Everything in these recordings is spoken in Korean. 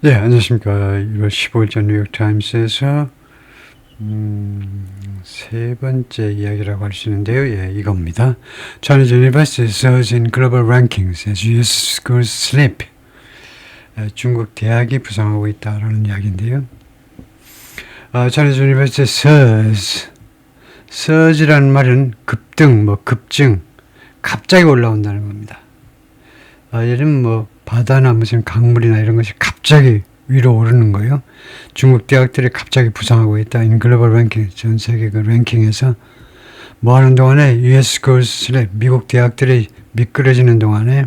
네, 안녕하십니까. 1월 15일자 뉴욕타임스에서 세 번째 이야기라고 할 수 있는데요. 예, 이겁니다. Chinese University surge in global rankings as US schools slip. 중국 대학이 부상하고 있다라는 이야기인데요. Chinese University surge라는 말은 급등, 급증, 갑자기 올라온다는 겁니다. 예를 들면 바다나 무슨 강물이나 이런 것이 갑자기 위로 오르는 거예요. 중국 대학들이 갑자기 부상하고 있다. In global ranking, 전 세계 그 랭킹에서 뭐 하는 동안에 US schools slip, 미국 대학들이 미끄러지는 동안에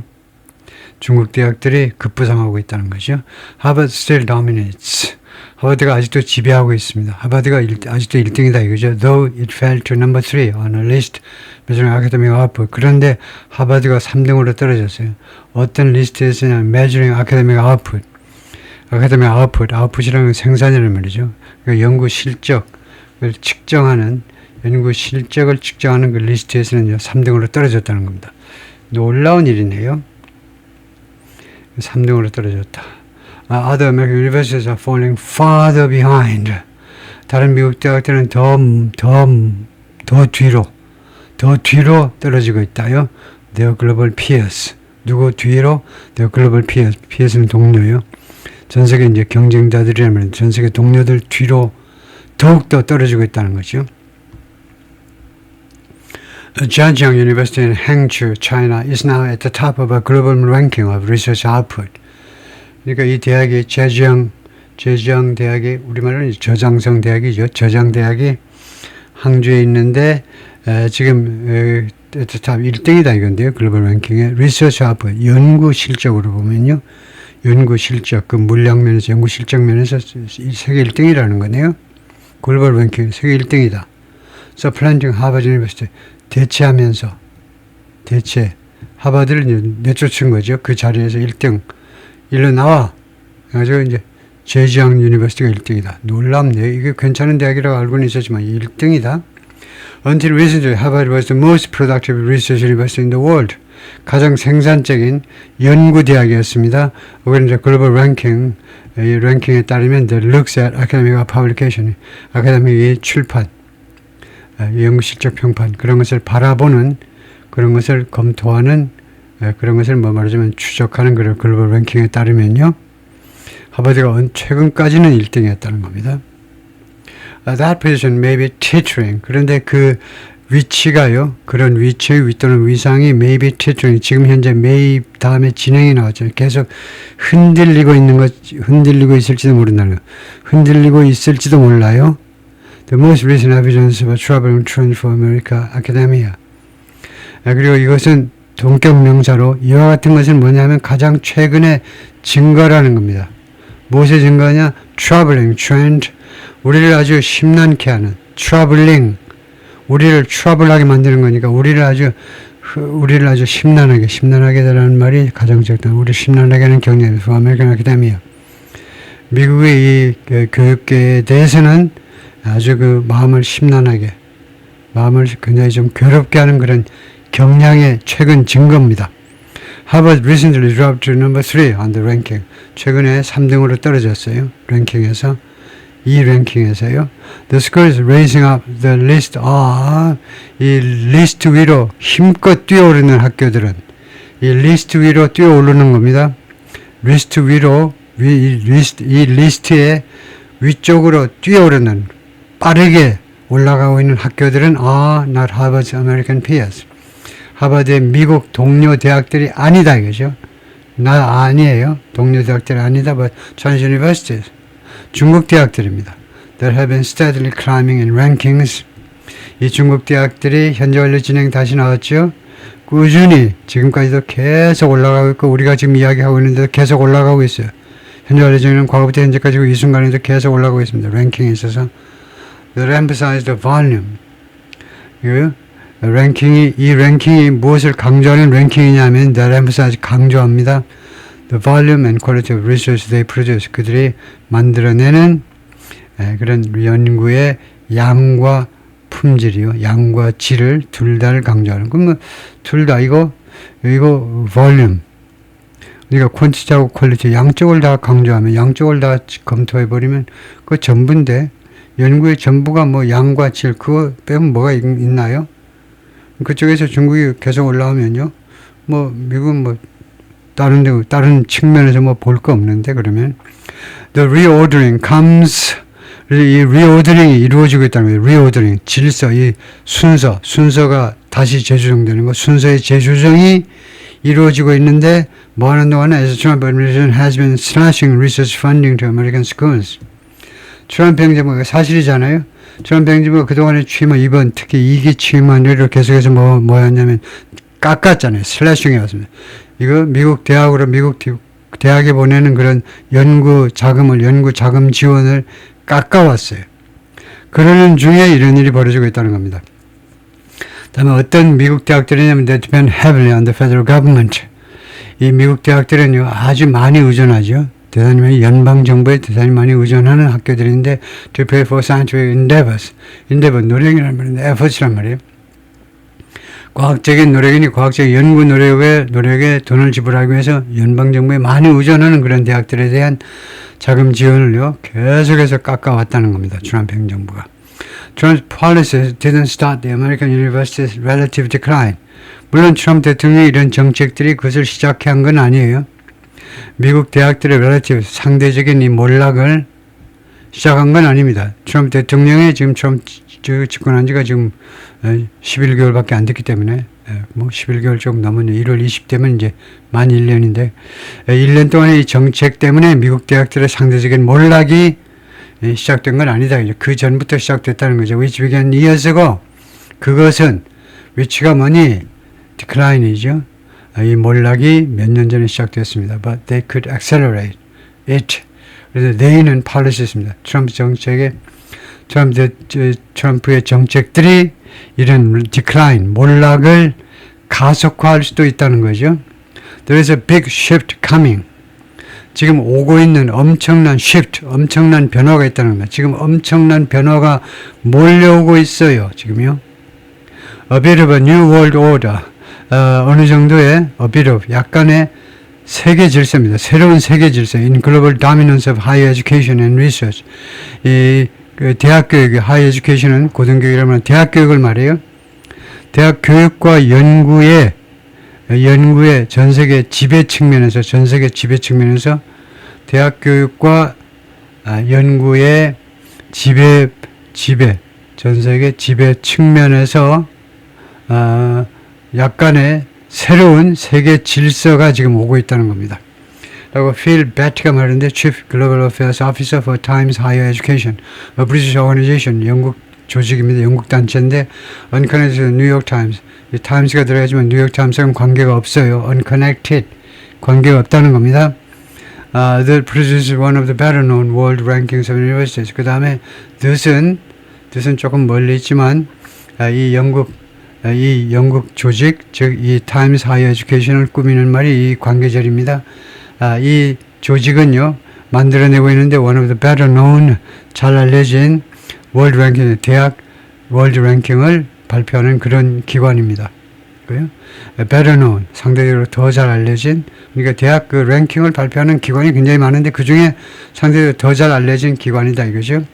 중국 대학들이 급부상하고 있다는 거죠. Harvard still dominates. 하버드가 아직도 지배하고 있습니다. 하버드가 아직도 1등이다 이거죠. Though it fell to number 3 on a list measuring academic output. 그런데 하버드가 3등으로 떨어졌어요. 어떤 리스트에서는 measuring academic output. academic output이라는 건 생산이라는 말이죠. 그러니까 연구 실적을 측정하는 연구 실적을 측정하는 그 리스트에서는 3등으로 떨어졌다는 겁니다. 놀라운 일이네요. 3등으로 떨어졌다. Other American universities are falling farther behind. 다른 미국 대학들은 더 뒤로 떨어지고 있다요. Their global peers. 누구 뒤로? Their global peers. peers는 동료요. 전 세계 이제 경쟁자들이라면 전 세계 동료들 뒤로 더욱더 떨어지고 있다는 거죠. Zhejiang University in Hangzhou, China is now at the top of a global ranking of research output. 그러니까 이 대학이 제지양 대학이 우리말로는 저장성 대학이죠. 저장 대학이 항주에 있는데 지금 탑 1등이다 이건데요. 글로벌 랭킹의 리서치 아웃풋 연구 실적으로 보면요. 연구 실적 그 물량 면에서 연구 실적 면에서 세계 1등이라는 거네요. 글로벌 랭킹 세계 1등이다. supplanting 하버드 유니버시티 대체하면서 하버드를 내쫓은 거죠. 그 자리에서 1등 일로 나와. 그래가지고 이제 제지양 유니버시티가 1등이다. 놀랍네요. 이게 괜찮은 대학이라고 알고는 있었지만 1등이다. Until recently, Harvard was the most productive research university in the world. 가장 생산적인 연구 대학이었습니다. 우리는 이제 글로벌 랭킹, 이 랭킹에 따르면 the looks at academic publication, 아카데믹의 출판, 연구 실적 평판 그런 것을 바라보는 그런 것을 검토하는 그런 것을 말하자면 추적하는 그런 글로벌 랭킹에 따르면요. 하버드가 최근까지는 1등이었다는 겁니다. That position may be teetering. 그런데 그 위치가요. 그런 위치의 또는 위상이 may be teetering. 지금 현재 may 다음에 진행이 나왔죠. 계속 흔들리고 있을지도 모른다는 흔들리고 있을지도 몰라요. The most recent evidence of a troubling trend for American academia. 그리고 이것은 동격 명사로 이와 같은 것은 뭐냐면 가장 최근의 증거라는 겁니다. 무엇의 증거냐? troubling trend. 우리를 아주 심란케 하는 troubling. 우리를 trouble하게 만드는 거니까 우리를 아주 심란하게 하라는 말이 가장 적당한 우리 심란하게 하는 경향에서 아메리칸 아카데미아. 미국의 이 교육계에 대해서는 아주 그 마음을 굉장히 좀 괴롭게 하는 그런 경향의 최근 증거입니다. Harvard recently dropped to number 3 on the ranking. 최근에 3등으로 떨어졌어요. 랭킹에서. 이 랭킹에서요. The schools raising up the list. 이 리스트 위로 힘껏 뛰어오르는 학교들은 이 리스트 위로 뛰어오르는 겁니다. 리스트 위로 이 리스트의 위쪽으로 뛰어오르는 빠르게 올라가고 있는 학교들은 not Harvard's American peers. 하버드의 미국 동료 대학들이 아니다 이거죠. 아니에요. 동료 대학들이 아니다. But Chinese universities. 중국 대학들입니다. That have been steadily climbing in rankings. 이 중국 대학들이 현재 완료 진행 다시 나왔죠. 꾸준히 지금까지도 계속 올라가고 있고 우리가 지금 이야기하고 있는데도 계속 올라가고 있어요. 현재 완료 진행은 과거부터 현재까지 이 순간에도 계속 올라가고 있습니다. 랭킹에 있어서. That emphasize the volume. 이 랭킹이 무엇을 강조하는 랭킹이냐면 that emphasize 강조합니다. The volume and quality of research they produce. 그들이 만들어내는 그런 연구의 양과 품질이요. 양과 질을 둘 다를 강조하는. 그럼 둘 다 이거 volume. 그러니까 퀀티티하고 퀄리티 양쪽을 다 강조하면 양쪽을 다 검토해버리면 그 전부인데 연구의 전부가 뭐 양과 질 그거 빼면 뭐가 있나요? 그쪽에서 중국이 계속 올라오면요. 뭐 미국은 뭐 다른 측면에서 뭐 볼 거 없는데 그러면 the reordering comes 이 reordering이 이루어지고 있다는 거예요. reordering 질서 이 순서가 다시 재조정되는 거 순서의 재조정이 이루어지고 있는데 뭐 하는 동안에 as Trump administration has been slashing research funding to American schools. 트럼프 행정부가 사실이잖아요. 트럼프 행정부가 그동안에 취임한 이번 특히 2기 취임한을 계속해서 뭐였냐면 깎았잖아요. 슬래싱이 왔습니다. 이거 미국 대학으로 미국 대학에 보내는 그런 연구 자금 지원을 깎아왔어요. 그러는 중에 이런 일이 벌어지고 있다는 겁니다. 다음에 어떤 미국 대학들이냐면 they depend heavily on the federal government. 이 미국 대학들은요 아주 많이 의존하죠. 대단히 많이 연방정부에 대단히 많이 의존하는 학교들인데 to pay for scientific endeavors. endeavor 노력이란 말인데 efforts란 말이에요. 과학적인 노력이니 과학적 연구 노력에 돈을 지불하기 위해서 연방정부에 많이 의존하는 그런 대학들에 대한 자금 지원을요 계속해서 깎아왔다는 겁니다. 트럼프 행정부가. Trump's policies didn't start the American university's relative decline. 물론 트럼프 대통령이 이런 정책들이 그것을 시작해 한 건 아니에요. 미국 대학들의 relative 상대적인 이 몰락을 시작한 건 아닙니다. 트럼프 대통령이 지금 집권한 지가 지금 11개월밖에 안 됐기 때문에 뭐 11개월 조금 넘은 1월 20되면 이제 만 1년인데 1년 동안의 이 정책 때문에 미국 대학들의 상대적인 몰락이 시작된 건 아니다. 그 전부터 시작됐다는 거죠. which began years ago. 그것은 which가 뭐니? decline이죠. 이 몰락이 몇 년 전에 시작됐습니다. But they could accelerate it. 그래서 they는 policy입니다. 트럼프의 정책들이 이런 decline, 몰락을 가속화할 수도 있다는 거죠. There is a big shift coming. 지금 오고 있는 엄청난 shift, 엄청난 변화가 있다는 겁니다. 지금 엄청난 변화가 몰려오고 있어요. 지금요. A bit of a new world order. 어느 정도의 a bit of, 약간의 세계 질서입니다. 새로운 세계 질서. In global dominance of higher education and research. 대학 교육, higher education은 고등교육이라면 대학 교육을 말해요. 대학 교육과 연구의 전 세계 지배 측면에서 대학 교육과 연구의 지배 전 세계 지배 측면에서 약간의 새로운 세계 질서가 지금 오고 있다는 겁니다. 라고 Phil Bett가 말하는데 Chief Global Affairs Officer for Times Higher Education, a British organization, 영국 조직입니다. 영국 단체인데 unconnected New York Times. 이 타임스가 들어가지만 뉴욕 타임스랑 관계가 없어요. unconnected. 관계가 없다는 겁니다. That produces one of the better known world rankings of universities. 그 다음에 뜻은 조금 멀리 있지만 이 영국 조직, 즉 이 타임스 하이어 에듀케이션을 꾸미는 말이 이 관계절입니다. 이 조직은요 만들어내고 있는데 one of the better known, 잘 알려진 월드 랭킹, 대학 월드 랭킹을 발표하는 그런 기관입니다. 그래요? better known, 상대적으로 더 잘 알려진, 그러니까 대학 그 랭킹을 발표하는 기관이 굉장히 많은데 그 중에 상대적으로 더 잘 알려진 기관이다 이거죠.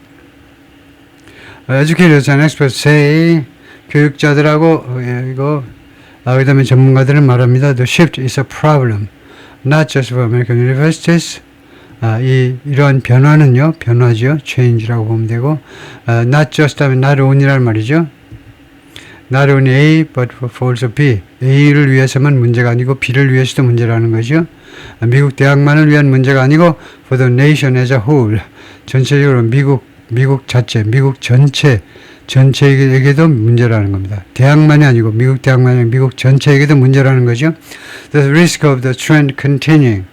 Educators and experts say, 교육자들하고 그 다음에 전문가들은 말합니다. The shift is a problem, not just for American universities. 이러한 변화는요, 변화죠. change라고 보면 되고, not just 하면 not only란 말이죠. not only A, but for also B. A를 위해서만 문제가 아니고 B를 위해서도 문제라는 거죠. 미국 대학만을 위한 문제가 아니고 for the nation as a whole. 전체적으로 미국 자체, 미국 전체에게도 문제라는 겁니다. 대학만이 아니고 미국 대학만이 아니고 미국 전체에게도 문제라는 거죠. The risk of the trend continuing.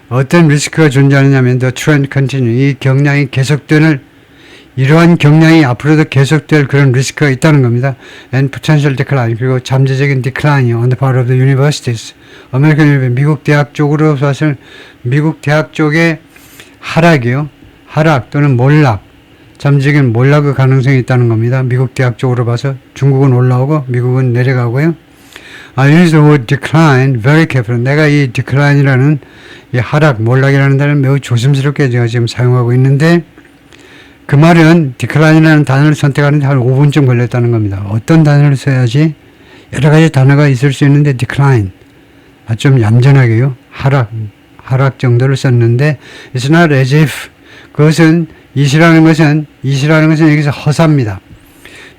어떤 리스크가 존재하느냐면 the trend continuing. 이 경향이 이러한 경향이 앞으로도 계속될 그런 리스크가 있다는 겁니다. And potential decline. 그리고 잠재적인 decline on the part of the universities. 미국 대학 쪽으로 사실 미국 대학 쪽의 하락 또는 몰락. 잠재적인 몰락의 가능성이 있다는 겁니다. 미국 대학 쪽으로 봐서 중국은 올라오고 미국은 내려가고요. I use the word decline very carefully. 내가 이 decline이라는 이 하락, 몰락이라는 단어를 매우 조심스럽게 제가 지금 사용하고 있는데 그 말은 decline이라는 단어를 선택하는데 한 5분쯤 걸렸다는 겁니다. 어떤 단어를 써야지? 여러 가지 단어가 있을 수 있는데 decline, 좀 얌전하게요. 하락 정도를 썼는데 it's not as if 그것은 it이라는 것은 여기서 허사입니다.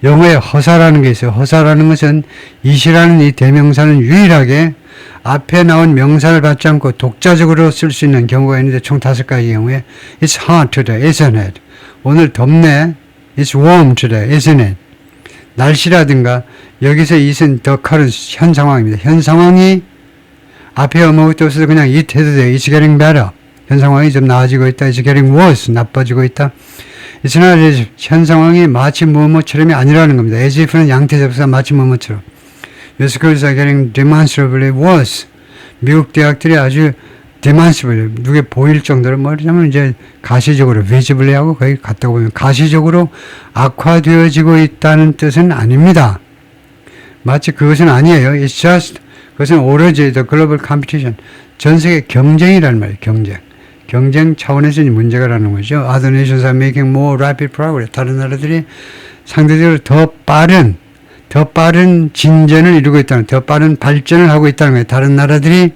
영어에 허사라는 게 있어요. 허사라는 것은 it이라는 이 대명사는 유일하게 앞에 나온 명사를 받지 않고 독자적으로 쓸 수 있는 경우가 있는데 총 5가지 경우에 It's hot today, isn't it? 오늘 덥네. It's warm today, isn't it? 날씨라든가 여기서 it은 the current 현 상황입니다. 현 상황이 앞에 아무것도 없어서 그냥 it 해도 돼요. It's getting better. 현 상황이 좀 나아지고 있다. It's getting worse. 나빠지고 있다. It's not as if 현 상황이 마치 뭐뭐처럼이 아니라는 겁니다. as if는 양태접사 마치 뭐뭐처럼. Your schools are getting demonstrably worse. 미국 대학들이 아주 demonstrably, 눈에 보일 정도로 뭐냐면 이제 가시적으로 visibly 하고 거의 같다고 보면 가시적으로 악화되어지고 있다는 뜻은 아닙니다. 마치 그것은 아니에요. It's just 그것은 오로지 the global competition. 전 세계 경쟁이라는 말이에요. 경쟁 차원에서 문제가라는 거죠. Other nations are making more rapid progress. 다른 나라들이 상대적으로 더 빠른 진전을 이루고 있다는, 더 빠른 발전을 하고 있다는 거예요. 다른 나라들이,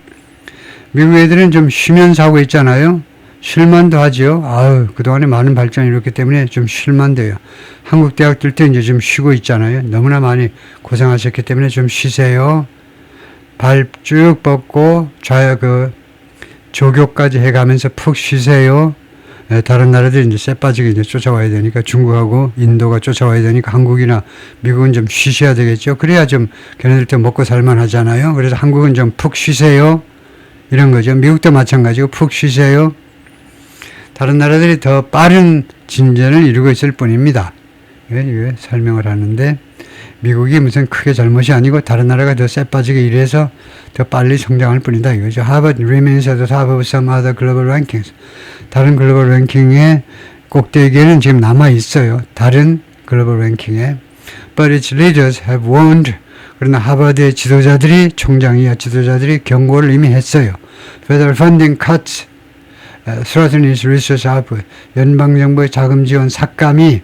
미국 애들은 좀 쉬면서 하고 있잖아요. 쉴만도 하죠. 그동안에 많은 발전을 이뤘기 때문에 좀 쉴만도 해요. 한국 대학들도 이제 좀 쉬고 있잖아요. 너무나 많이 고생하셨기 때문에 좀 쉬세요. 발 쭉 뻗고 조교까지 해가면서 푹 쉬세요. 다른 나라들이 이제 쎄 빠지게 이제 쫓아와야 되니까 중국하고 인도가 쫓아와야 되니까 한국이나 미국은 좀 쉬셔야 되겠죠. 그래야 좀 걔네들도 먹고 살만 하잖아요. 그래서 한국은 좀 푹 쉬세요. 이런 거죠. 미국도 마찬가지고 푹 쉬세요. 다른 나라들이 더 빠른 진전을 이루고 있을 뿐입니다. 이게 설명을 하는데 미국이 무슨 크게 잘못이 아니고 다른 나라가 더 쎄 빠지게 일해서 더 빨리 성장할 뿐이다 이거죠. Harvard remains at the top of some other global rankings. 다른 글로벌 랭킹의 꼭대기에는 지금 남아 있어요. 다른 글로벌 랭킹에. But its leaders have warned. 그러나 하버드의 지도자들이 지도자들이 경고를 이미 했어요. Federal funding cuts threaten its research output. 연방정부의 자금 지원 삭감이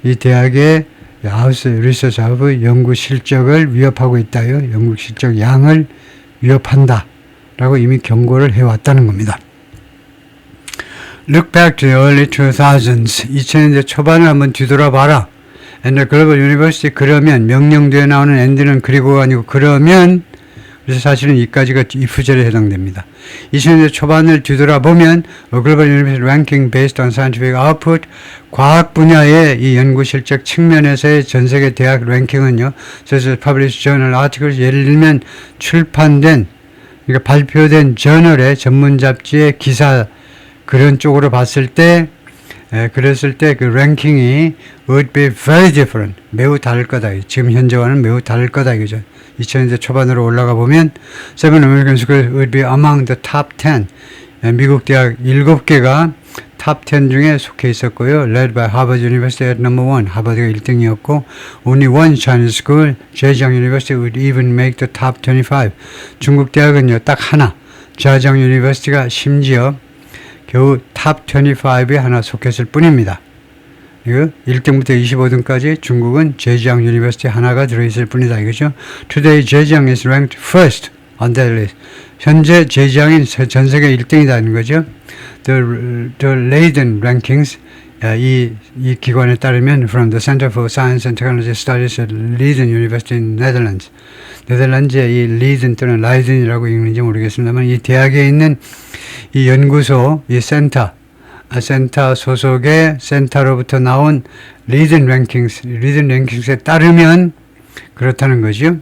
이 대학의 하우스 리서치 아웃풋 연구 실적을 위협하고 있다요. 연구 실적 양을 위협한다. 라고 이미 경고를 해왔다는 겁니다. Look back to the early 2000s. 2000년대 초반을 한번 뒤돌아봐라. And the Global University 그러면 명령되어 나오는 and는 그리고가 아니고 그러면 그래서 사실은 이까지가 if절에 해당됩니다. 2000년대 초반을 뒤돌아보면 A Global University Ranking Based on Scientific Output 과학 분야의 이 연구 실적 측면에서의 전 세계 대학 랭킹은요. 그래서 Published Journal Articles 예를 들면 출판된 그러니까 발표된 저널의 전문 잡지의 기사 그런 쪽으로 봤을 때 그랬을 때 그 랭킹이 would be very different. 매우 다를 거다. 지금 현재와는 매우 다를 거다. 이거죠. 2000년대 초반으로 올라가 보면 Seven American Schools would be among the top 10. 미국 대학 7개가 top 10 중에 속해 있었고요. Led by Harvard University at number 1. 하버드가 1등이었고 Only one Chinese school, Zhejiang University, would even make the top 25. 중국 대학은요. 딱 하나. Zhejiang University가 심지어 겨우 탑 25에 하나 속했을 뿐입니다. 이거 1등부터 25등까지 중국은 제지양 유니버시티 하나가 들어있을 뿐이다. 이거죠. Today, Zhejiang is ranked first on that list. 현재 제지양이 전 세계 1등이라는 거죠. The Leiden rankings, 이 기관에 따르면 from the Center for Science and Technology Studies at Leiden University in Netherlands. 네덜란드의 이 리든 또는 라이든이라고 읽는지 모르겠습니다만 이 대학에 있는 이 연구소, 이 센터 소속의 센터로부터 나온 리든 랭킹스에 따르면 그렇다는 거죠.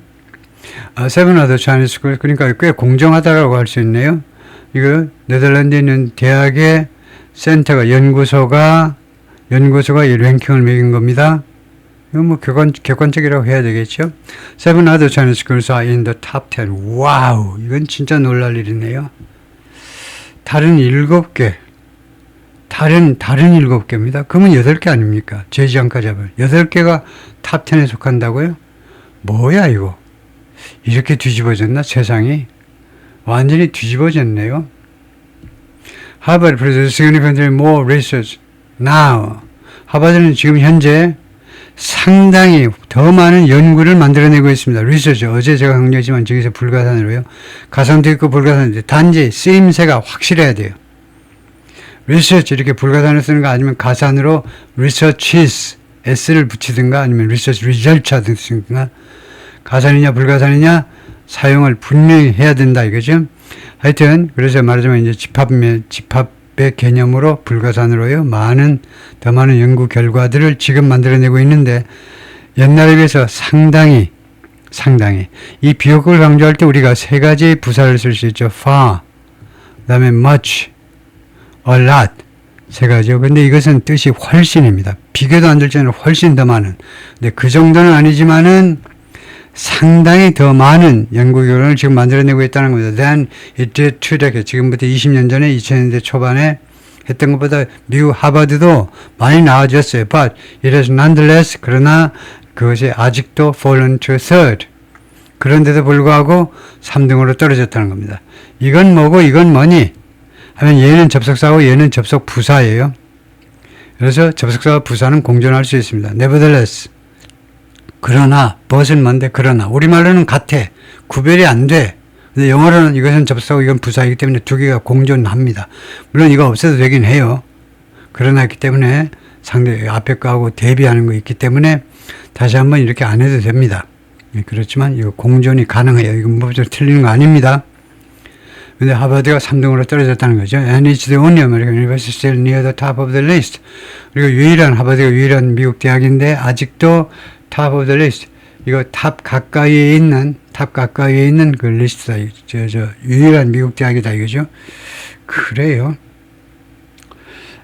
Seven other Chinese schools, 그러니까 꽤 공정하다라고 할 수 있네요. 이거 네덜란드에 있는 대학의 센터가 연구소가 이 랭킹을 매긴 겁니다. 이건 뭐 객관적이라고 해야 되겠죠. Seven other Chinese schools are in the top 10. 와우, 이건 진짜 놀랄 일이네요. 다른 7개입니다. 그러면 8개 아닙니까? 제지양까지 하면 8개가 탑 10에 속한다고요? 뭐야 이거? 이렇게 뒤집어졌나? 세상이 완전히 뒤집어졌네요. Harvard produces significantly more research now. 하버드는 지금 현재 상당히 더 많은 연구를 만들어내고 있습니다. 리서치, 어제 제가 강조했지만 저기서 불가산으로요. 가산도 있고 불가산인데 단지 쓰임새가 확실해야 돼요. 리서치 이렇게 불가산으로 쓰는 거 아니면 가산으로 researches s를 붙이든가 아니면 research results 하든가 가산이냐 불가산이냐 사용을 분명히 해야 된다 이거죠. 하여튼 그래서 말하자면 이제 집합의 개념으로 불가산으로요. 더 많은 연구 결과들을 지금 만들어내고 있는데 옛날에 비해서 상당히 이 비교급을 강조할 때 우리가 세 가지의 부사를 쓸 수 있죠. far, 그 다음에 much, a lot 세 가지요. 근데 이것은 뜻이 훨씬입니다. 비교도 안 될 정도로 훨씬 더 많은. 근데 그 정도는 아니지만은 상당히 더 많은 연구 결과를 지금 만들어내고 있다는 겁니다. Then it did 2 decades. 지금부터 20년 전에 2000년대 초반에 했던 것보다 미국 하버드도 많이 나아졌어요. But it has nonetheless 그러나 그것이 아직도 fallen to third. 그런데도 불구하고 3등으로 떨어졌다는 겁니다. 이건 뭐고 이건 뭐니? 하면 얘는 접속사고 얘는 접속 부사예요. 그래서 접속사와 부사는 공존할 수 있습니다. Nevertheless 그러나 but은 뭔데 그러나 우리말로는 같아. 구별이 안 돼. 근데 영어로는 이것은 접속사고 이건 부사이기 때문에 두 개가 공존합니다. 물론 이거 없어도 되긴 해요. 그러나 있기 때문에 상대 앞에 거하고 대비하는 거 있기 때문에 다시 한번 이렇게 안 해도 됩니다. 그렇지만 이거 공존이 가능해요. 이건 문법적으로 틀리는 거 아닙니다. 근데 하버드가 3등으로 떨어졌다는 거죠. And it's the only American university still near the top of the list. 그리고 하버드가 유일한 미국 대학인데 아직도 top of the list. 이거 탑 가까이에 있는 그 리스트다. 유일한 미국 대학이다 이거죠. 그래요.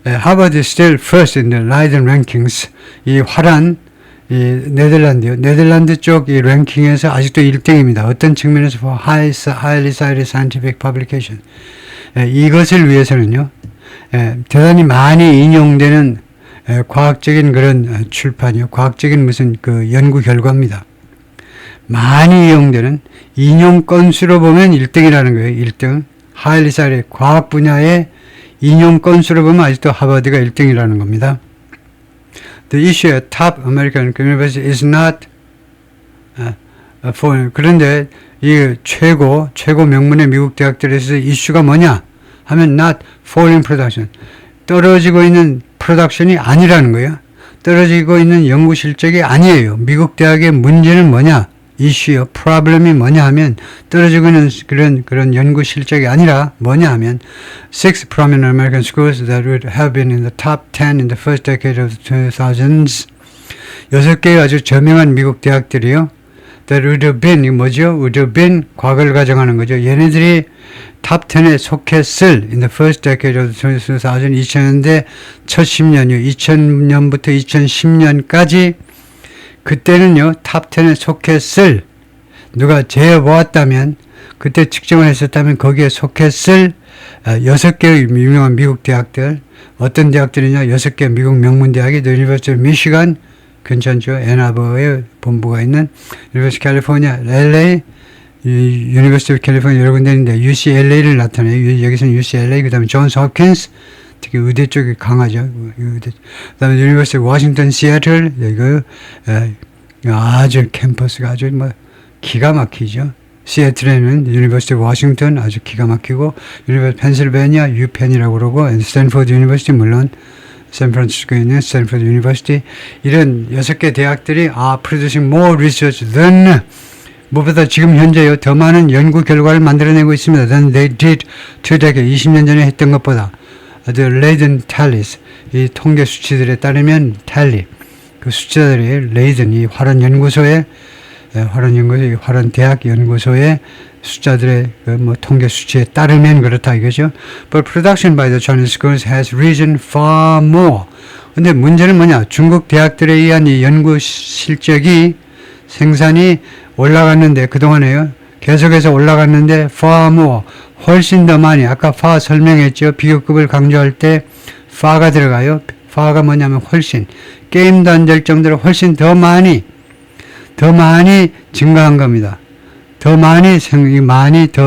하버드 still first in the Leiden rankings. 이 화란 네덜란드요. 네덜란드 쪽 이 랭킹에서 아직도 1등입니다. 어떤 측면에서 for highly cited scientific publication. 이것을 위해서는요. 대단히 많이 인용되는 과학적인 그런 출판이요. 과학적인 무슨 그 연구 결과입니다. 많이 이용되는 인용 건수로 보면 1등이라는 거예요. 1등. highly cited 과학 분야의 인용 건수로 보면 아직도 하버드가 1등이라는 겁니다. The issue at top American university is not for 그런데 이 최고 명문의 미국 대학들에서 이슈가 뭐냐 하면 not falling production 떨어지고 있는 프로덕션이 아니라는 거예요. 떨어지고 있는 연구 실적이 아니에요. 미국 대학의 문제는 뭐냐? 이슈요. 프로블럼이 뭐냐 하면 떨어지고 있는 그런 연구 실적이 아니라 뭐냐 하면 6 prominent American schools that would have been in the top 10 in the first decade of the 2000s 6개의 아주 저명한 미국 대학들이요. that would have been 이 뭐죠? would have been 과거를 가정하는 거죠. 얘네들이 탑 10에 속했을 in the first decade of the 2000년대 첫 10년이요. 2000년부터 2010년까지 그때는요, 탑 10에 속했을, 누가 재보았다면, 그때 측정을 했었다면 거기에 속했을 6개의 유명한 미국 대학들, 어떤 대학들이냐, 6개 미국 명문대학이 The University of Michigan, 괜찮죠? 앤아버의 본부가 있는 University of California, LA, University of California 여러 군데 있는데 UCLA를 나타내요. 여기서는 UCLA, 그 다음에 존스 홉킨스, 특히 의대 쪽이 강하죠. 의대. 그다음에 유니버시티 워싱턴 시애틀 이거 아주 캠퍼스가 아주 뭐 기가 막히죠. 시애틀에는 유니버시티 워싱턴 아주 기가 막히고 유니버시티 펜실베니아 유펜이라고 그러고 스탠포드 유니버시티 물론 샌프란시스코에 있는 스탠포드 유니버시티 이런 6개 대학들이 producing more research than 무엇보다 지금 현재요 더 많은 연구 결과를 만들어내고 있습니다. than they did 2 decades 20년 전에 했던 것보다. The Leiden tallies 이 통계 수치들에 따르면 tally 그 숫자들이 Leiden 이 화란 연구소의 화란 대학 연구소의 숫자들의 그 뭐 통계 수치에 따르면 그렇다 이거죠. But production by the Chinese schools has risen far more. 근데 문제는 뭐냐? 중국 대학들에 의한 이 연구 실적이 생산이 올라갔는데 그동안에요. 계속해서 올라갔는데 far more 훨씬 더 많이 아까 far 설명했죠. 비교급을 강조할 때 far가 들어가요. far가 뭐냐면 훨씬 게임도 안 될 정도로 훨씬 더 많이 증가한 겁니다. 더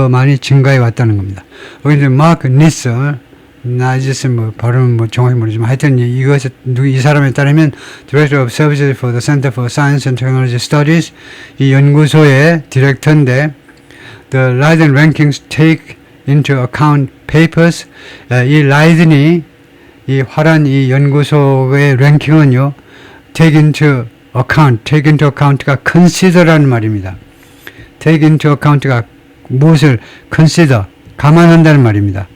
많이 증가해 왔다는 겁니다. 여기 이제 마크 니스, 나이지스 뭐 발음은 뭐 정확히 모르지만 하여튼 이 사람에 따르면 Director of Services for the Center for Science and Technology Studies, 이 연구소의 디렉터인데 The Leiden rankings take into account papers. 이 라이든이 이 화란 이 연구소의 랭킹은요, take into account가 consider라는 말입니다. take into account가 무엇을 consider, 감안한다는 말입니다.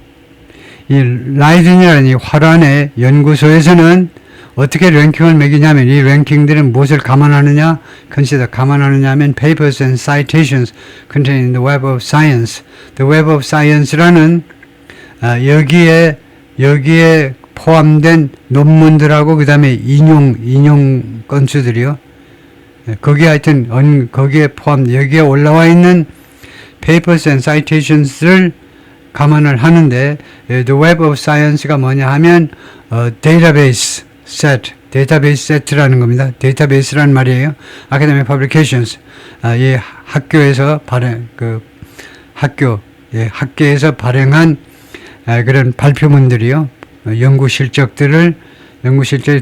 이 라이든이라는 이 화란의 연구소에서는 어떻게 랭킹을 매기냐면, 이 랭킹들은 무엇을 감안하느냐, consider, 감안하느냐 하면 papers and citations contained in the Web of Science. The Web of Science라는 여기에 포함된 논문들하고 그 다음에 인용 건수들이요. 거기에 하여튼 거기에 여기에 올라와 있는 papers and citations를 감안을 하는데, the Web of Science가 뭐냐 하면 database set라는 겁니다. 데이터베이스라는 말이에요. Academic Publications, 이 학교에서 학계에서 발행한 그런 발표문들이요. 연구 실적들이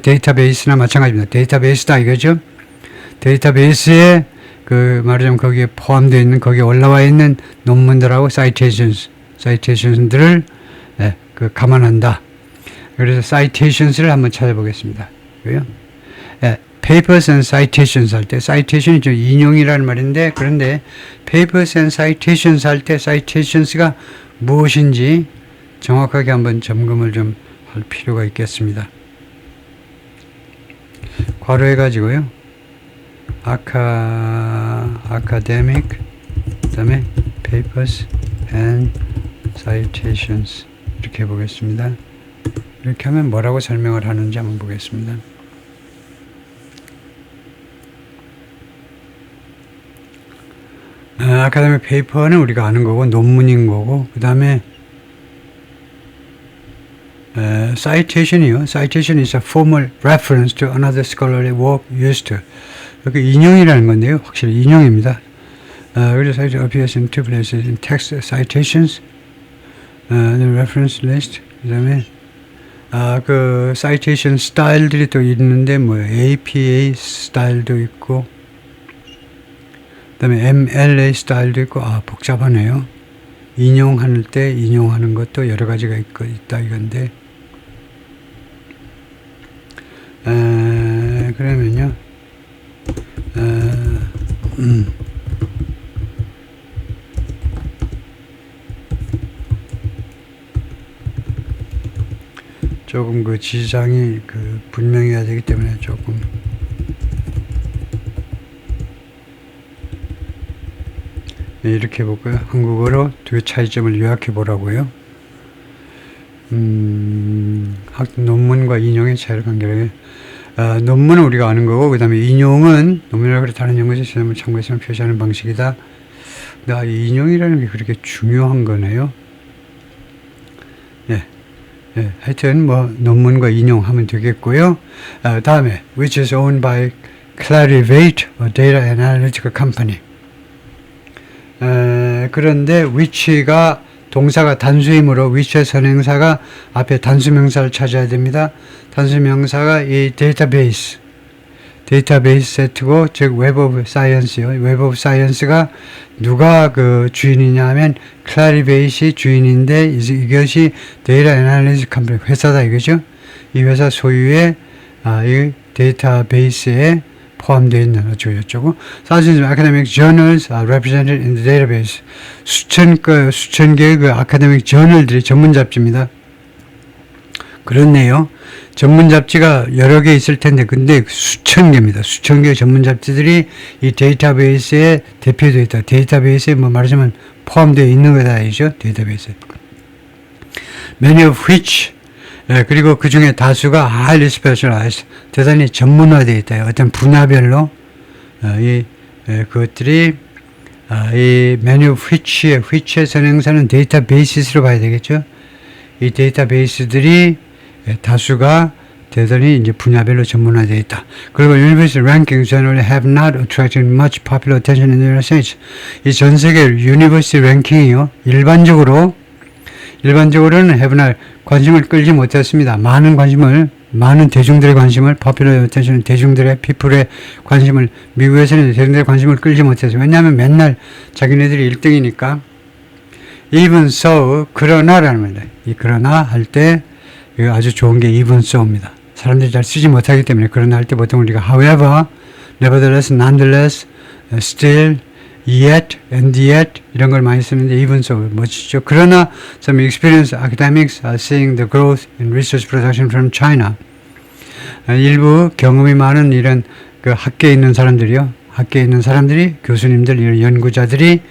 데이터베이스나 마찬가지입니다. 데이터베이스다 이거죠. 데이터베이스에 말하자면 거기에 포함되어 있는, 거기에 올라와 있는 논문들하고 citations들을 감안한다. 그래서 citations를 한번 찾아보겠습니다. papers and citations 할 때, citation이 좀 인용이라는 말인데, 그런데 papers and citations 할 때 citations가 무엇인지 정확하게 한번 점검을 좀 할 필요가 있겠습니다. 괄호해 가지고요. academic, 그 다음에 papers and citations 이렇게 해보겠습니다. 이렇게 하면 뭐라고 설명을 하는지 한번 보겠습니다. 아카데믹 페이퍼는 우리가 아는 거고, 논문인 거고, 그 다음에 citation이요. Citation is a formal reference to another scholarly work used to. 여기 인용이라는 건데요. 확실히 인용입니다. 그래서 it appears in two places in text citations, the reference list. 그 다음에 citation 스타일들이 또 있는데, APA 스타일도 있고, 그 다음에 MLA 스타일도 있고, 복잡하네요. 인용할 때 인용하는 것도 여러 가지가 있다 이건데, 그러면요, 조금 지장이 분명해야 되기 때문에 조금 이렇게 해볼까요? 한국어로 두 차이점을 요약해 보라고요. 논문과 인용의 차이를 관계하게, 논문은 우리가 아는 거고, 그 다음에 인용은 논문이라고 다른 연구에서 지난번 참고했으면 표시하는 방식이다. 이 인용이라는 게 그렇게 중요한 거네요. 하여튼 논문과 인용하면 되겠고요. 다음에 which is owned by Clarivate, a data analytical company. 그런데 which가 동사가 단수이므로 which의 선행사가 앞에 단수명사를 찾아야 됩니다. 단수명사가 이 데이터베이스 세트고, 즉 웹 오브 사이언스요. 웹 오브 사이언스가 누가 주인이냐 하면 클라리베이시 주인인데, 이것이 데이터 애널리틱 컴퍼니 회사다 이거죠. 이 회사 소유의 이 데이터베이스에 포함되어 있는 어쩌고. Thousands of academic journals are represented in the database. 수천 개의 아카데믹 저널들이, 전문 잡지입니다. 그렇네요. 전문 잡지가 여러 개 있을 텐데, 근데 수천 개입니다. 수천 개의 전문 잡지들이 이 데이터베이스에 대표되어 있다. 데이터베이스에 말하자면 포함되어 있는 거다, 이죠? 데이터베이스에. Many of which, 그리고 그 중에 다수가 highly specialized, 대단히 전문화되어 있다. 어떤 분야별로, 그것들이, 이 many of which의 선행사는 데이터베이스로 봐야 되겠죠? 이 데이터베이스들이 다수가 대단히 이제 분야별로 전문화되어 있다. 그리고 University rankings generally have not attracted much popular attention in the United States. 이 전 세계 University 랭킹이요. 일반적으로는 have not 관심을 끌지 못했습니다. 많은 대중들의 관심을, popular attention, 대중들의, people의 관심을, 미국에서는 대중들의 관심을 끌지 못했어요. 왜냐하면 맨날 자기네들이 1등이니까. even so, 그러나라는 말입니다. 이 그러나 할 때, 이거 아주 좋은 게 even so입니다. 사람들이 잘 쓰지 못하기 때문에 그러나 할 때 보통 우리가 however, nevertheless, nonetheless, still, yet, and yet 이런 걸 많이 쓰는데 even so 멋지죠. 그러나 some experienced academics are seeing the growth in research production from China. 일부 경험이 많은 이런 그 학계에 있는 사람들이 교수님들 이런 연구자들이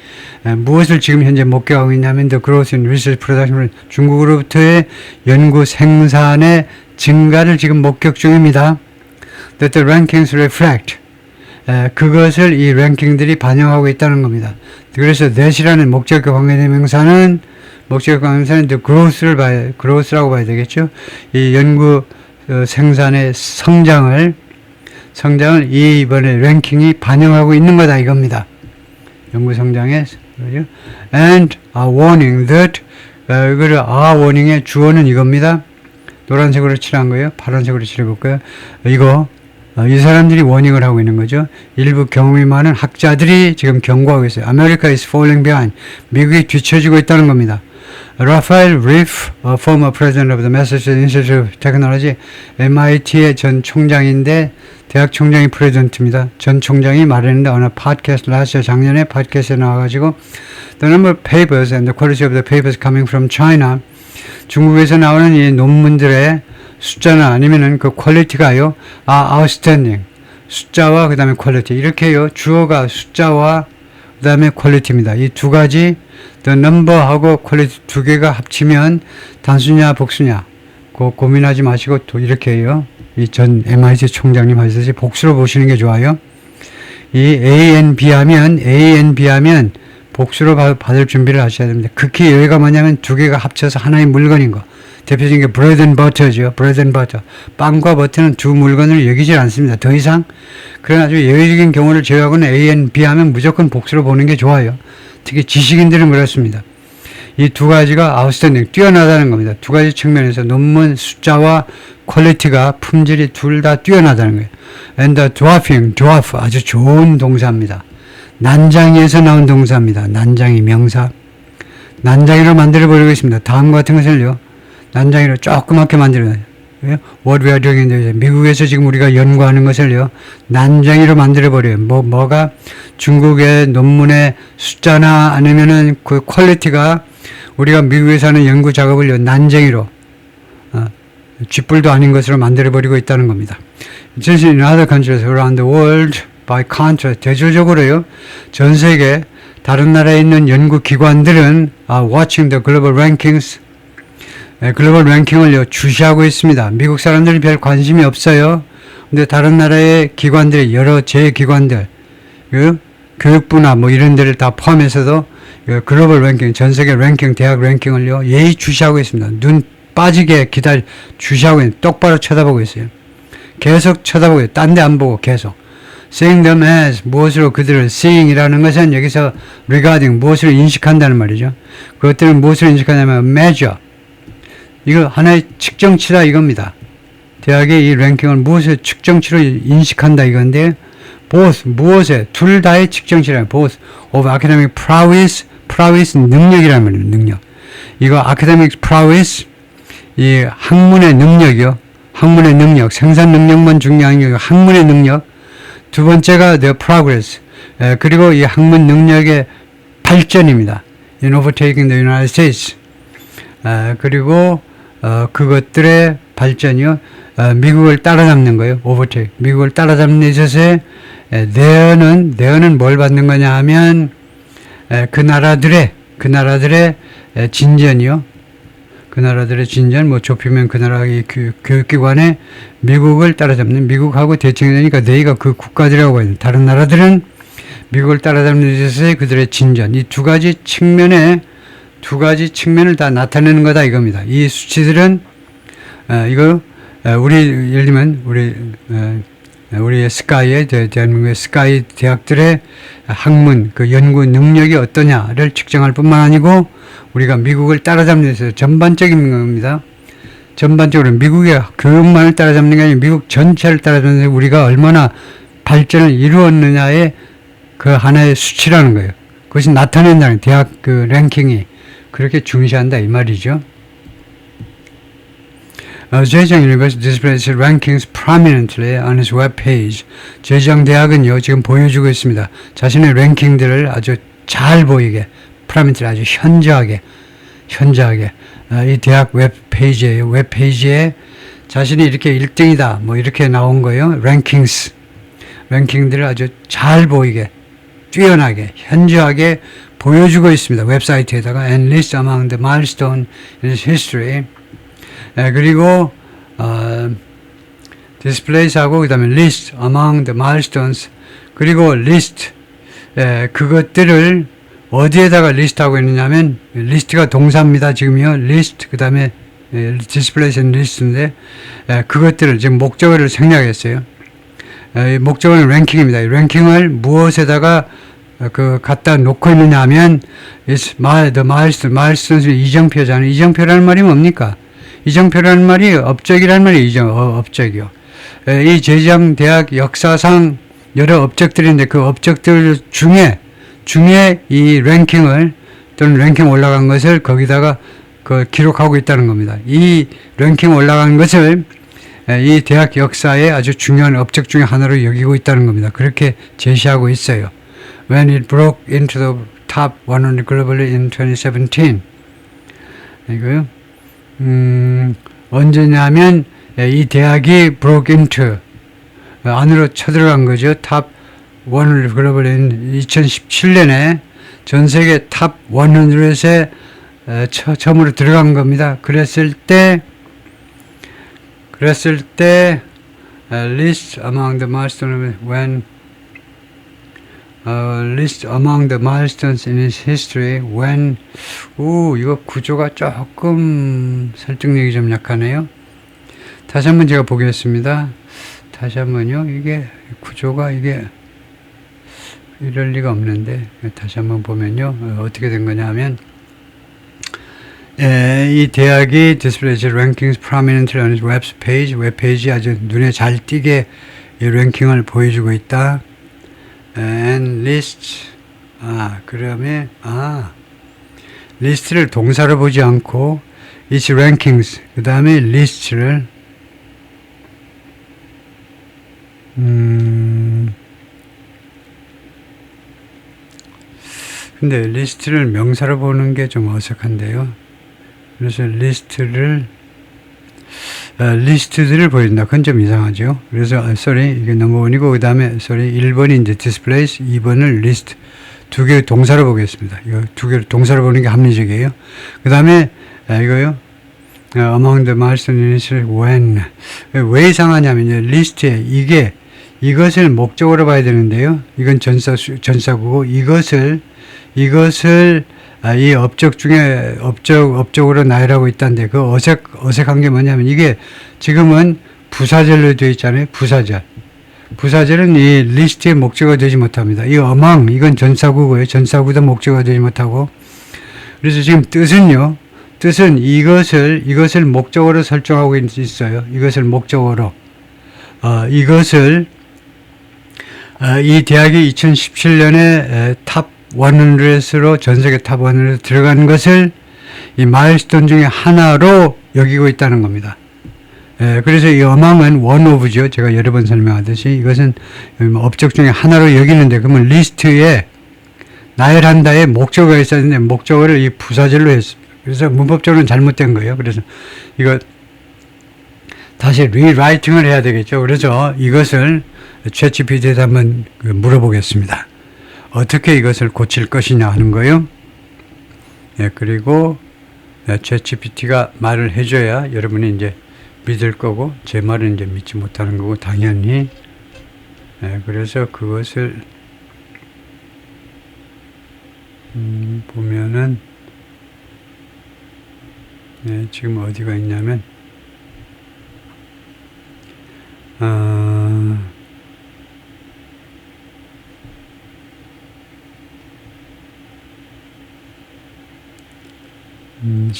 무엇을 지금 현재 목격하고 있냐면 the growth in research production 중국으로부터의 연구 생산의 증가를 지금 목격 중입니다. That the rankings reflect 그것을 이 랭킹들이 반영하고 있다는 겁니다. 그래서 that이라는 목적격 관계대명사는 the growth라고 봐야 되겠죠. 이 연구 생산의 성장을 이번에 랭킹이 반영하고 있는 거다 이겁니다. 연구 성장의 and a warning that 이거를 warning의 주어는 이겁니다. 노란색으로 칠한 거예요. 파란색으로 칠해볼까요? 이 사람들이 워닝을 하고 있는 거죠. 일부 경험이 많은 학자들이 지금 경고하고 있어요. America is falling behind. 미국이 뒤처지고 있다는 겁니다. Raphael Reif, former president of the Massachusetts Institute of Technology, MIT의 전 총장인데 대학 총장이 프레젠트입니다. 전 총장이 말했는데 어느 팟캐스트 작년에 팟캐스트에 나와가지고 The number of papers and the quality of the papers coming from China 중국에서 나오는 이 논문들의 숫자나 아니면은 그 퀄리티가요. outstanding. 숫자와 그 다음에 퀄리티. 이렇게요. 주어가 숫자와 그 다음에 퀄리티입니다. 이 두 가지 the number하고 퀄리티 두 개가 합치면 단수냐 복수냐 고민하지 마시고 또 이렇게 해요. 이 전 MIT 총장님 하셨듯이 복수로 보시는 게 좋아요. 이 A&B 하면 복수로 받을 준비를 하셔야 됩니다. 극히 여기가 뭐냐면 두 개가 합쳐서 하나의 물건인 거. 대표적인 게 bread and butter죠. bread and butter. 빵과 버터는 두 물건을 여기질 않습니다. 더 이상. 그런 아주 예외적인 경우를 제외하고는 A and B 하면 무조건 복수로 보는 게 좋아요. 특히 지식인들은 그렇습니다. 이 두 가지가 outstanding, 뛰어나다는 겁니다. 두 가지 측면에서 논문 숫자와 퀄리티가 품질이 둘 다 뛰어나다는 거예요. And the dwarf, 아주 좋은 동사입니다. 난장이에서 나온 동사입니다. 난장이 명사. 난장이로 만들어버리고 있습니다. 다음과 같은 것을요. 난장이로 조그맣게 만들어요. What we are doing in the 미국에서 지금 우리가 연구하는 것을요. 난장이로 만들어버려요. 뭐가 중국의 논문의 숫자나 아니면은 그 퀄리티가 우리가 미국에서 하는 연구 작업을요. 난쟁이로 쥐뿔도 아닌 것으로 만들어버리고 있다는 겁니다. Just in other countries around the world, by contrast, 대조적으로요. 전 세계 다른 나라에 있는 연구기관들은 watching the global rankings 글로벌 랭킹을요, 주시하고 있습니다. 미국 사람들이 별 관심이 없어요. 근데 다른 나라의 기관들이, 여러 제 기관들, 교육부나 뭐 이런 데를 다 포함해서도 글로벌 랭킹, 전 세계 랭킹, 대학 랭킹을요, 예의 주시하고 있습니다. 눈 빠지게 주시하고 있는, 똑바로 쳐다보고 있어요. 계속 쳐다보고 있어요. 딴 데 안 보고 계속. Seeing them as, 무엇으로 그들을, seeing이라는 것은 여기서 regarding, 무엇으로 인식한다는 말이죠. 그것들은 무엇으로 인식하냐면 measure. 이거 하나의 측정치다 이겁니다. 대학의 이 랭킹을 무엇의 측정치로 인식한다 이건데 both 무엇에 둘 다의 측정치라는 both of academic prowess 능력이라는 말이에요. 능력. 이거 academic prowess 이 학문의 능력이요. 학문의 능력 생산 능력만 중요한 게 학문의 능력. 두 번째가 the progress 그리고 이 학문 능력의 발전입니다. In overtaking the United States 그리고 그것들의 발전이요. 미국을 따라잡는 거예요. overtake. 미국을 따라잡는 데 있어서 there는 뭘 받는 거냐 하면 그 나라들의 진전이요. 그 나라들의 진전, 뭐 좁히면 그 나라의 교육기관에 미국을 따라잡는, 미국하고 대칭이 되니까 너희가 그 국가들이라고 봐요. 다른 나라들은 미국을 따라잡는 데 있어서 그들의 진전. 이 두 가지 측면을 다 나타내는 거다 이겁니다. 이 수치들은 우리 예를 들면 우리의 스카이의 대한민국의 스카이 대학들의 학문 그 연구 능력이 어떠냐를 측정할 뿐만 아니고 우리가 미국을 따라잡는 데서 전반적인 겁니다. 전반적으로 미국의 교육만을 따라잡는 게 아니라 미국 전체를 따라잡는 데 우리가 얼마나 발전을 이루었느냐의 그 하나의 수치라는 거예요. 그것이 나타낸다는 대학 그 랭킹이 그렇게 중시한다 이 말이죠. 제지ang University displays rankings prominently on its web page. 제지ang 대학은요 지금 보여주고 있습니다. 자신의 랭킹들을 아주 잘 보이게, prominently 아주 현저하게 이 대학 웹 페이지에요. 웹 페이지에 자신이 이렇게 1등이다 뭐 이렇게 나온 거예요. 랭킹들을 아주 잘 보이게, 뛰어나게, 현저하게 보여주고 있습니다. 웹사이트에다가 and list among the milestone in its history. 그리고 displays하고 그 다음에 list among the milestones 그리고 list 그것들을 어디에다가 리스트하고 있느냐면 리스트가 동사입니다. 지금요. list 그 다음에 displays and list인데 그것들을 지금 목적어를 생략했어요. 목적어는 랭킹입니다. 이 랭킹을 무엇에다가 갖다 놓고 있느냐 하면 the milestones 이정표잖아요. 이정표라는 말이 뭡니까? 이정표라는 말이 업적이라는 말이 업적이요. 이 제지ang 대학 역사상 여러 업적들인데 그 업적들 중에 이 랭킹을 또는 랭킹 올라간 것을 거기다가 기록하고 있다는 겁니다. 이 랭킹 올라간 것을 이 대학 역사의 아주 중요한 업적 중에 하나로 여기고 있다는 겁니다. 그렇게 제시하고 있어요. When it broke into the top 100 globally in 2017. 이거요. 언제냐면 이 대학이 broke into 안으로 쳐들어간 거죠. 탑 100 글로벌 2017년에 전 세계 탑 100에 처음으로 들어간 겁니다. 그랬을 때 list among the milestones when list among the milestones in its history when 이거 구조가 조금 설득력이 좀 약하네요. 다시 한번 제가 보겠습니다. 다시 한번요. 이게 구조가 이게 이럴 리가 없는데 다시 한번 보면요. 어떻게 된 거냐 하면 이 대학이 displays rankings prominently on its web page. 웹 페이지 아주 눈에 잘 띄게 이 랭킹을 보여주고 있다. and list 그러면 리스트를 동사로 보지 않고 its rankings 그 다음에 리스트를 근데 리스트를 명사로 보는 게 좀 어색한데요. 그래서 리스트들을 보여준다. 그건 좀 이상하죠. 그래서 이게 넘버원이고 그 다음에 1번이 이제 displays, 2번을 list 두 개 동사로 보겠습니다. 이거 두 개 동사로 보는 게 합리적이에요. 그 다음에 이거요. among the milestones when 왜 이상하냐면요. 리스트에 이것을 목적으로 봐야 되는데요. 이건 전사구고 이것을 이 업적 중에 업적으로 나열하고 있다는데 그 어색한 게 뭐냐면 이게 지금은 부사절로 되어 있잖아요. 부사절은 이 리스트의 목적어가 되지 못합니다. 이 among 이건 전사구고요. 전사구도 목적어가 되지 못하고 그래서 지금 뜻은 이것을 목적어로 설정하고 있어요. 이것을 목적어로 이 대학이 2017년에 탑 100으로 전세계 탑 100으로 들어간 것을 이 마일스톤 중에 하나로 여기고 있다는 겁니다. 그래서 이 among은 one of죠. 제가 여러 번 설명하듯이 이것은 업적 중에 하나로 여기는데 그러면 리스트에 나열한다에 목적어가 있었는데 목적어를 이 부사절로 했습니다. 그래서 문법적으로는 잘못된 거예요. 그래서 이거 다시 리라이팅을 해야 되겠죠. 그래서 이것을 챗GPT에다 한번 물어보겠습니다. 어떻게 이것을 고칠 것이냐 하는 거요. 그리고 챗GPT가 말을 해줘야 여러분이 이제 믿을 거고 제 말은 이제 믿지 못하는 거고 당연히 그래서 그것을 보면은 지금 어디가 있냐면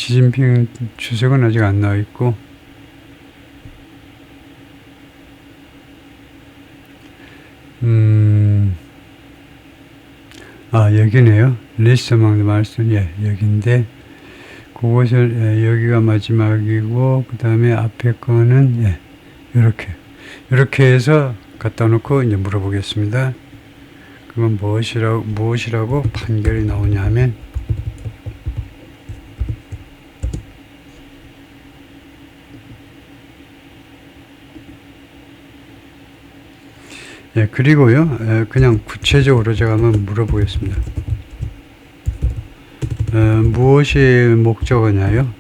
시진핑 주석은 아직 안 나와 있고, 여기네요. 리스트 among the milestone. 예, 여기인데, 그것을, 예, 여기가 마지막이고, 그 다음에 앞에 거는, 예, 요렇게 해서 갖다 놓고 이제 물어보겠습니다. 그건 무엇이라고 판결이 나오냐 하면, 예, 그리고요, 그냥 구체적으로 제가 한번 물어보겠습니다. 무엇이 목적어냐요?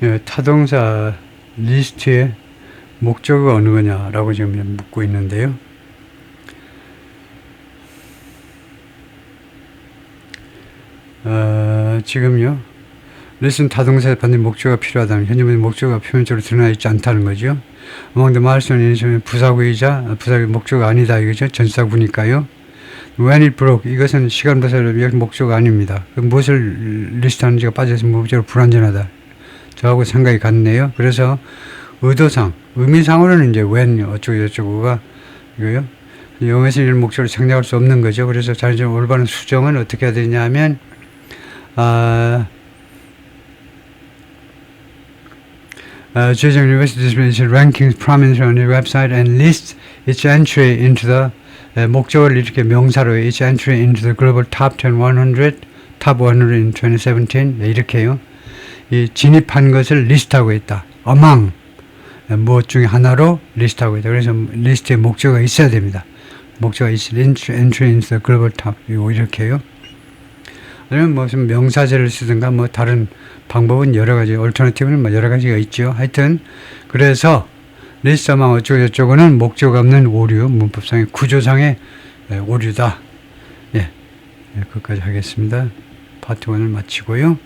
예, 타동사 리스트의 목적어가 어느 거냐라고 지금 묻고 있는데요. 지금요, 레슨 타동사에 받는 목적어가 필요하다는 현재의 목적어가 표면적으로 드러나 있지 않다는 거죠. among the milestones 부사구이자 부사구 목적어가 아니다 이거죠. 전사구니까요. when it broke 이것은 시간부사를 목적어가 아닙니다. 무엇을 리스트하는지가 빠져서 목적으로 불완전하다. 저하고 생각이 같네요. 그래서 의도상, 의미상으로는 이제 when 어쩌고저쩌고가 이거요. 영어에서 이런 목적으로 생략할 수 없는 거죠. 그래서 자연적으로 올바른 수정은 어떻게 해야 되냐 하면, Zhejiang University displays rankings prominently on the website and lists its entry into the 목적을 이렇게 명사로 its entry into the global top 10, 100, top 100 in 2017 이렇게요. 이 진입한 것을 리스트하고 있다. among 무엇 중에 하나로 리스트하고 있다. 그래서 리스트에 목적어가 있어야 됩니다. 목적어가 있을 entry into the global top 이렇게요. 아니면 무슨 명사제를 쓰든가 뭐 다른 방법은 여러 가지, 얼터너티브는 뭐 여러 가지가 있죠. 하여튼 그래서 리스트 among 어쩌고저쩌고는 목적어 없는 오류, 문법상의 구조상의 오류다. 예, 거기까지 하겠습니다. 파트 1을 마치고요.